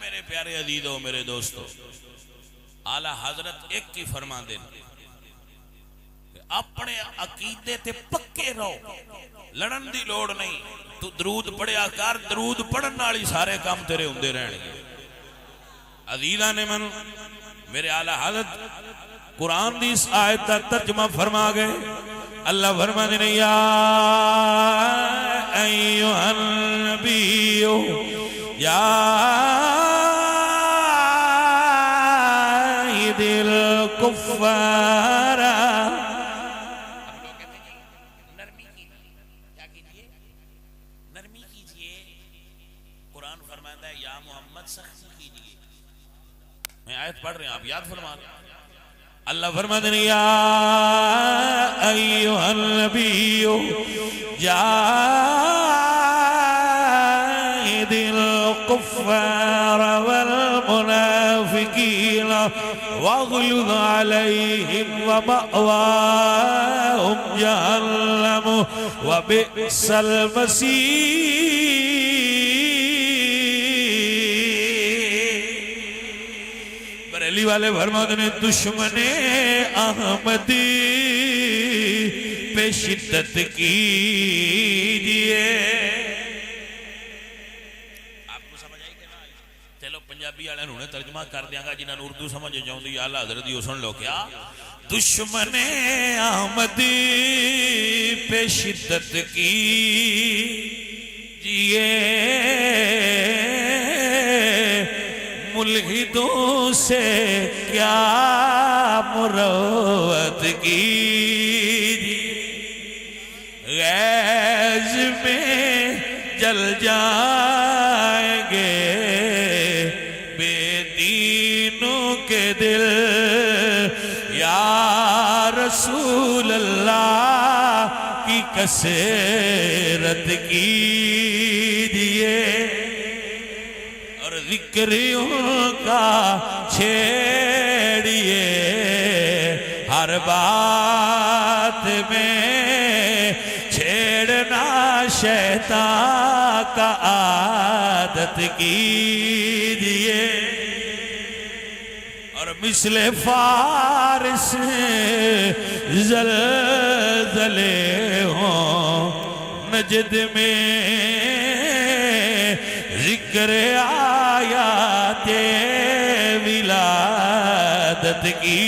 میرے پیارے عزیزو میرے دوستو، اعلیٰ حضرت ایک کی فرما دیں کہ اپنے عقیدے تے پکے رہو، لڑن دی لوڑ نہیں، تو درود پڑھیا کر، درود پڑھن والی سارے کام تیرے ہوندے رہنے گے۔ عزیزاں نے من میرے اعلیٰ حضرت قرآن دی اس آیت کا ترجمہ فرما گئے۔ اللہ فرما دے یا ایھا النبی یا دل کفار، نرمی کیجئے، قرآن فرماتا ہے یا محمد سختی کیجئے۔ میں آیت پڑھ رہے ہیں، آپ یاد فرما رہے ہیں۔ اللہ فرماتے ہیں یا ایھا النبی جاہد الکفار والمنافقین واغلظ علیہم ومأواہم جہنم وبئس المصیر۔ بریلی والے فرماتے ہیں دشمن احمدی پہ شدت کیجئے۔ آپ کو سمجھ آئی کہ نہ آئی؟ چلو پنجابی والے انہوں نے ترجمہ کر دیا گا، جنہاں نے اردو سمجھ جاؤں دی اعلیٰ حضرت یہ سن لو کیا؟ دشمن احمدی پہ شدت کیجئے، ملحدوں سے کیا مروت کیجئے، غیظ میں جل جائیں گے بے دینوں کے دل، یا رسول اللہ کی کثرت کیجئے، اور ذکریوں کا چھیڑیے، ہر بات میں چھیڑنا شیطان کا عادت کیجئے، اور مثل فارس زلزلے ہوں نجد میں، ذکر آیات ولادت کی